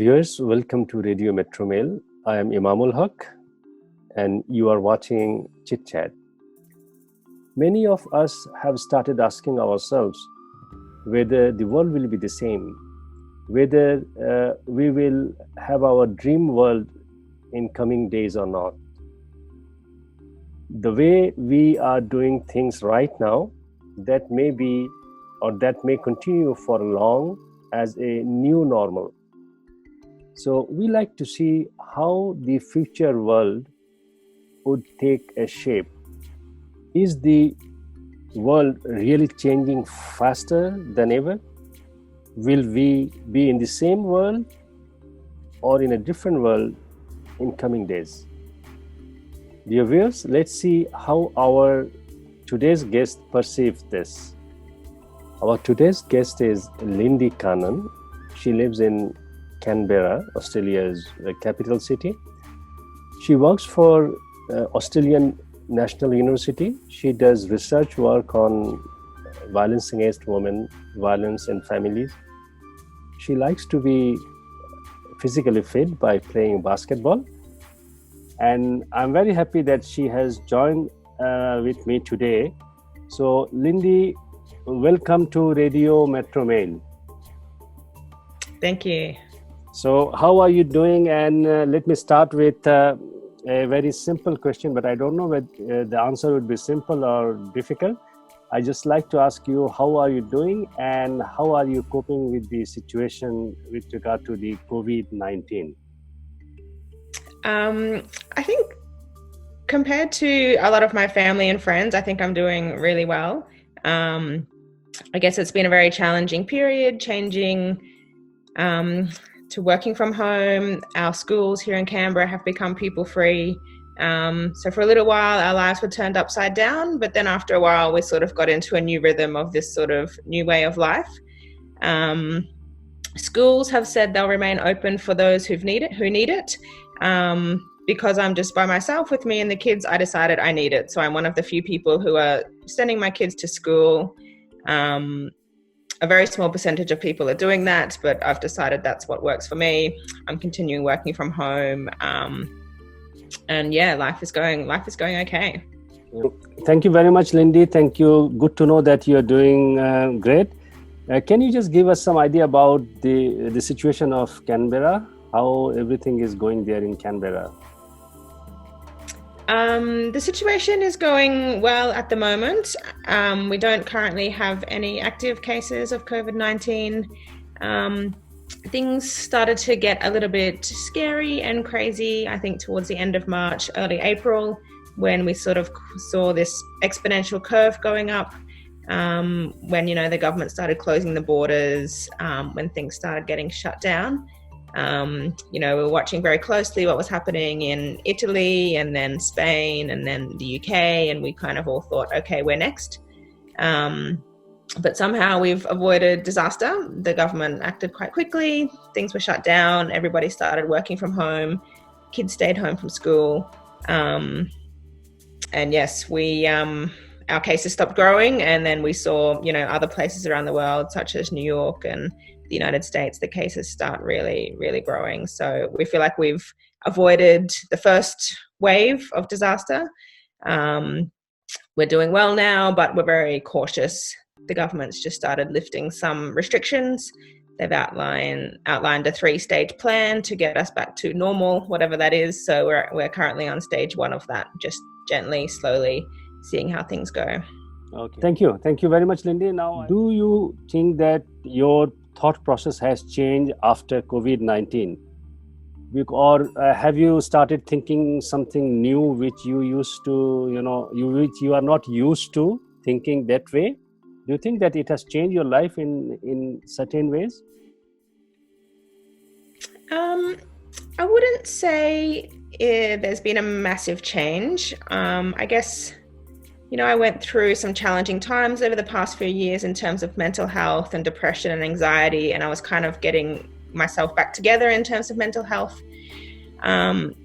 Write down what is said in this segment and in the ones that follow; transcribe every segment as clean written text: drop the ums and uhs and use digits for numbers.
Viewers, welcome to Radio Metro Mail. I am Emamul Haque and you are watching Chit Chat. Many of us have started asking ourselves whether the world will be the same, whether we will have our dream world in coming days or not. The way we are doing things right now, that may be or that may continue for long as a new normal. So we like to see how the future world would take a shape. Is the world really changing faster than ever? Will we be in the same world or in a different world in coming days? Dear viewers, let's see how our today's guest perceives this. Our today's guest is Lindy Kanan. She lives in Canberra, Australia's capital city. She works for Australian National University. She does research work on violence against women, violence in families. She likes to be physically fit by playing basketball. And I'm very happy that she has joined with me today. So, Lindy, welcome to Radio Metro Mail. Thank you. So, how are you doing? And let me start with a very simple question, but I don't know whether the answer would be simple or difficult. I just like to ask you, how are you doing and how are you coping with the situation with regard to the COVID-19? I think compared to a lot of my family and friends, I think I'm doing really well. I guess it's been a very challenging period, changing to working from home. Our schools here in Canberra have become pupil-free. So for a little while, our lives were turned upside down, but then after a while, we sort of got into a new rhythm of this sort of new way of life. Schools have said they'll remain open for those who need it. Because I'm just by myself with me and the kids, I decided I need it. So I'm one of the few people who are sending my kids to school. A very small percentage of people are doing that, but I've decided that's what works for me. I'm continuing working from home. And yeah, life is going okay. Thank you very much, Lindy. Thank you. Good to know that you're doing great. Can you just give us some idea about the situation of Canberra? How everything is going there in Canberra? The situation is going well at the moment. We don't currently have any active cases of COVID-19. Things started to get a little bit scary and crazy, I think, towards the end of March, early April, when we sort of saw this exponential curve going up. When, the government started closing the borders, when things started getting shut down. We were watching very closely what was happening in Italy and then Spain and then the UK, and we kind of all thought, okay, we're next. But somehow we've avoided disaster. The government acted quite quickly. Things were shut down. Everybody started working from home. Kids stayed home from school. And yes, our cases stopped growing, and then we saw, other places around the world, such as New York and the United States, the cases start really, really growing. So we feel like we've avoided the first wave of disaster. We're doing well now, but we're very cautious. The government's just started lifting some restrictions. They've outlined a 3-stage plan to get us back to normal, whatever that is. So we're currently on stage 1 of that, just gently, slowly seeing how things go. Okay. Thank you very much, Lindy. Now, do you think that your thought process has changed after COVID-19? Or have you started thinking something new which you used to, which you are not used to thinking that way? Do you think that it has changed your life in certain ways? I wouldn't say there's been a massive change. I guess, I went through some challenging times over the past few years in terms of mental health and depression and anxiety, and I was kind of getting myself back together in terms of mental health. And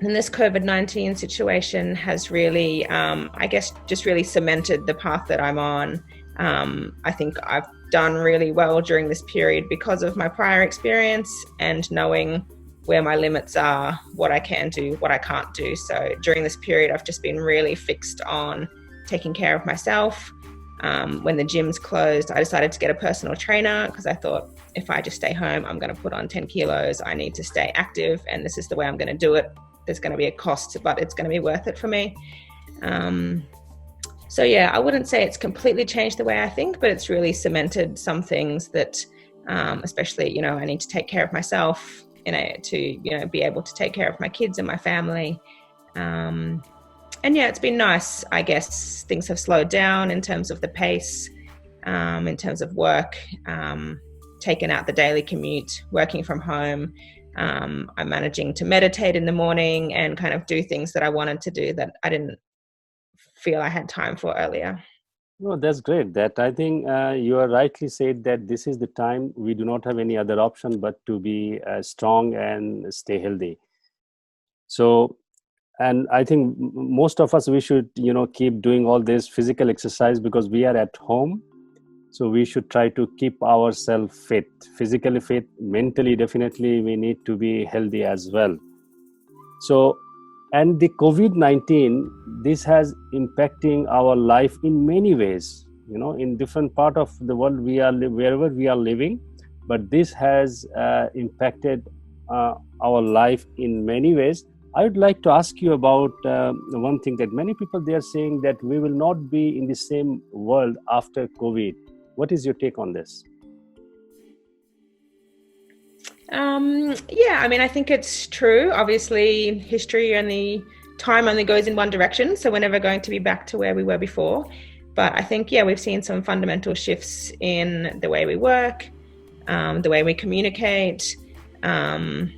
this COVID-19 situation has really, just really cemented the path that I'm on. I think I've done really well during this period because of my prior experience and knowing where my limits are, what I can do, what I can't do. So during this period, I've just been really fixed on taking care of myself. When the gyms closed, I decided to get a personal trainer because I thought if I just stay home, I'm going to put on 10 kilos. I need to stay active, and this is the way I'm going to do it. There's going to be a cost, but it's going to be worth it for me. So yeah, I wouldn't say it's completely changed the way I think, but it's really cemented some things that, especially, I need to take care of myself, to, be able to take care of my kids and my family. And yeah, it's been nice. I guess things have slowed down in terms of the pace, in terms of work, taken out the daily commute, working from home. I'm managing to meditate in the morning and kind of do things that I wanted to do that I didn't feel I had time for earlier. No, that's great. That I think you are rightly said that this is the time we do not have any other option but to be strong and stay healthy. So, and I think most of us, we should, keep doing all this physical exercise because we are at home. So we should try to keep ourselves fit, physically fit, mentally, definitely we need to be healthy as well. So, and the COVID-19, this has impacting our life in many ways, in different part of the world wherever we are living, but this has impacted our life in many ways. I would like to ask you about one thing that many people, they are saying that we will not be in the same world after COVID. What is your take on this? Yeah, I think it's true. Obviously, history and the time only goes in one direction, so we're never going to be back to where we were before. But I think, yeah, we've seen some fundamental shifts in the way we work, the way we communicate, the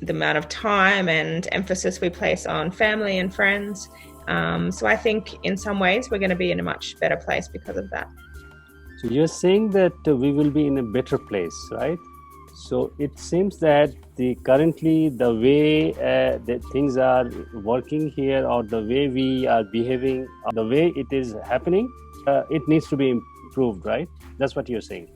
amount of time and emphasis we place on family and friends. So I think in some ways we're going to be in a much better place because of that. So you're saying that we will be in a better place, right? So it seems that currently the way that things are working here, or the way we are behaving, the way it is happening, it needs to be improved, right? That's what you're saying.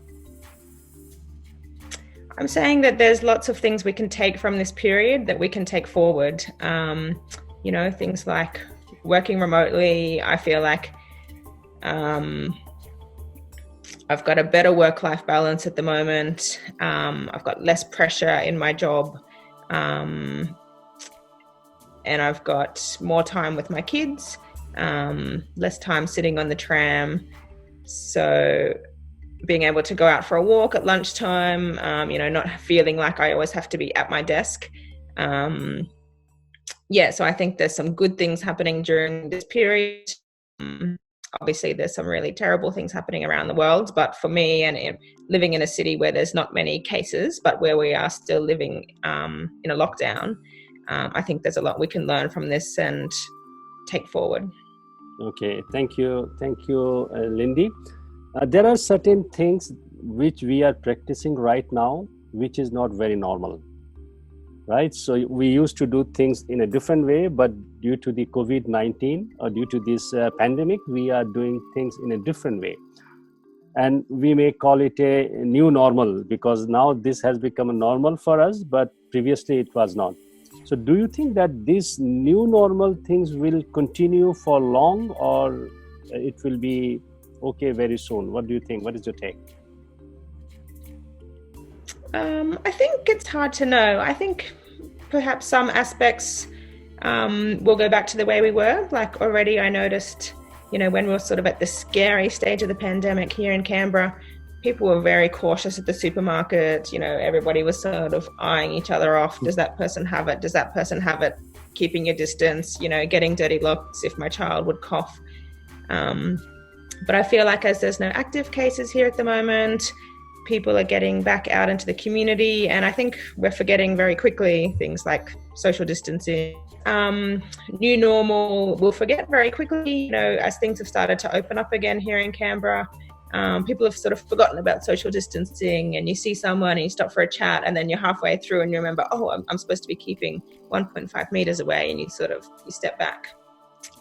I'm saying that there's lots of things we can take from this period that we can take forward. Things like working remotely. I feel like I've got a better work-life balance at the moment. I've got less pressure in my job. And I've got more time with my kids, less time sitting on the tram. So being able to go out for a walk at lunchtime, not feeling like I always have to be at my desk. So I think there's some good things happening during this period. Obviously, there's some really terrible things happening around the world, but for me, and living in a city where there's not many cases, but where we are still living in a lockdown, I think there's a lot we can learn from this and take forward. Okay, thank you, Lindy. There are certain things which we are practicing right now, which is not very normal, right? So we used to do things in a different way, but due to the COVID-19 or due to this pandemic, we are doing things in a different way. And we may call it a new normal because now this has become a normal for us, but previously it was not. So do you think that these new normal things will continue for long, or it will be okay very soon? What do you think? What is your take? I think it's hard to know. I think perhaps some aspects will go back to the way we were. Like already I noticed, when we were sort of at the scary stage of the pandemic here in Canberra, people were very cautious at the supermarket. Everybody was sort of eyeing each other off. Does that person have it? Does that person have it? Keeping your distance, getting dirty looks if my child would cough. But I feel like as there's no active cases here at the moment, people are getting back out into the community, and I think we're forgetting very quickly things like social distancing. New normal, we'll forget very quickly, as things have started to open up again here in Canberra. People have sort of forgotten about social distancing, and you see someone and you stop for a chat, and then you're halfway through and you remember, I'm supposed to be keeping 1.5 meters away, and you step back.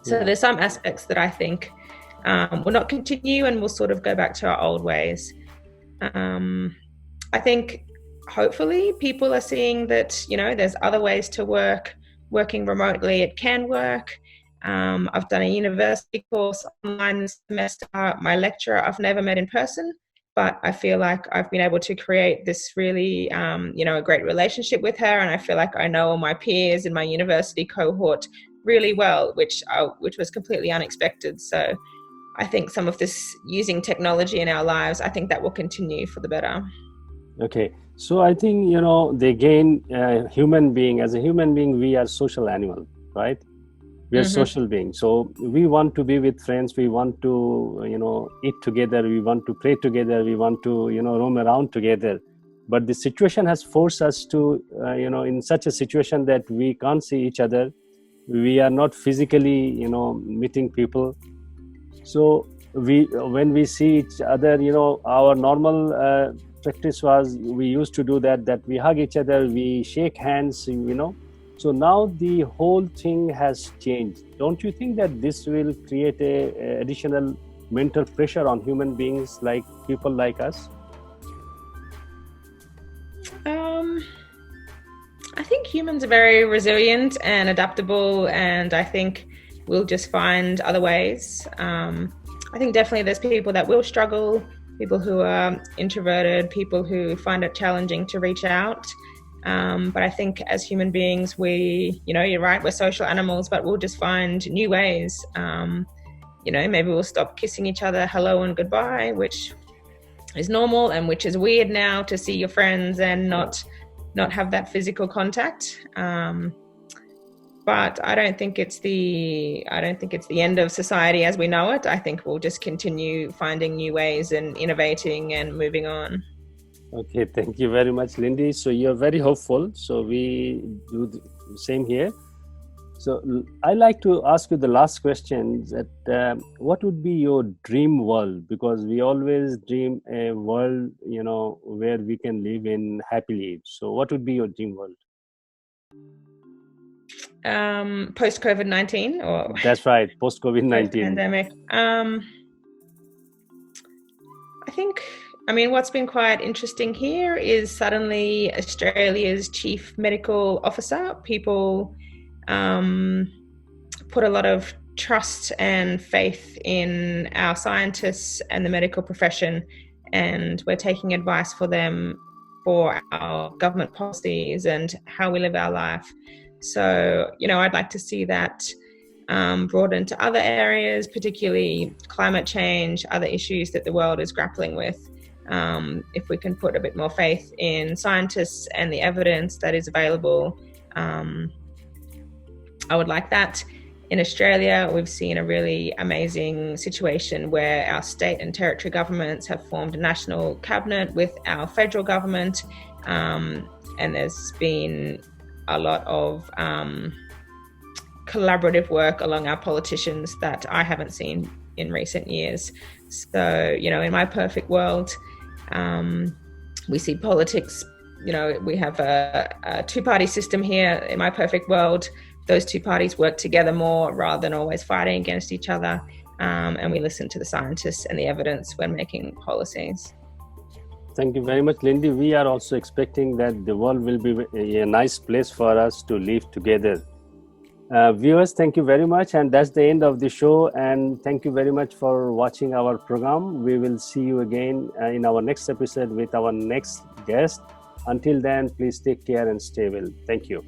So there's some aspects that I think will not continue, and we'll sort of go back to our old ways. I think hopefully people are seeing that, there's other ways to working remotely. It can work. I've done a university course online this semester. My lecturer I've never met in person, but I feel like I've been able to create this really, a great relationship with her. And I feel like I know all my peers in my university cohort really well, which was completely unexpected. So I think some of this using technology in our lives, I think that will continue for the better. Okay. So I think, they gain human being. As a human being, we are social animal, right? We are social beings. So we want to be with friends. We want to, eat together. We want to play together. We want to, roam around together. But the situation has forced us to, in such a situation that we can't see each other. We are not physically, meeting people. So when we see each other, our normal practice was, we used to do that we hug each other, we shake hands, So now the whole thing has changed. Don't you think that this will create a additional mental pressure on human beings, like people like us? I think humans are very resilient and adaptable, and I think we'll just find other ways. I think definitely there's people that will struggle, people who are introverted, people who find it challenging to reach out. But I think as human beings, you're right, we're social animals, but we'll just find new ways. Maybe we'll stop kissing each other hello and goodbye, which is normal and which is weird now, to see your friends and not have that physical contact. But I don't think it's the end of society as we know it. I think we'll just continue finding new ways and innovating and moving on. Okay, thank you very much, Lindy. So you're very hopeful. So we do the same here. So I like to ask you the last question, that what would be your dream world? Because we always dream a world, where we can live in happily. So what would be your dream world? Post COVID-19, or that's right, post COVID-19 pandemic. I mean, what's been quite interesting here is suddenly Australia's chief medical officer, people put a lot of trust and faith in our scientists and the medical profession, and we're taking advice for them for our government policies and how we live our life. So, I'd like to see that brought into other areas, particularly climate change, other issues that the world is grappling with. If we can put a bit more faith in scientists and the evidence that is available, I would like that. In Australia, we've seen a really amazing situation where our state and territory governments have formed a national cabinet with our federal government, and there's been a lot of collaborative work along our politicians that I haven't seen in recent years. So, in my perfect world, we see politics, we have a two-party system here. In my perfect world, those two parties work together more rather than always fighting against each other, and we listen to the scientists and the evidence when making policies. Thank you very much, Lindy. We are also expecting that the world will be a nice place for us to live together. Viewers, thank you very much. And that's the end of the show. And thank you very much for watching our program. We will see you again in our next episode with our next guest. Until then, please take care and stay well. Thank you.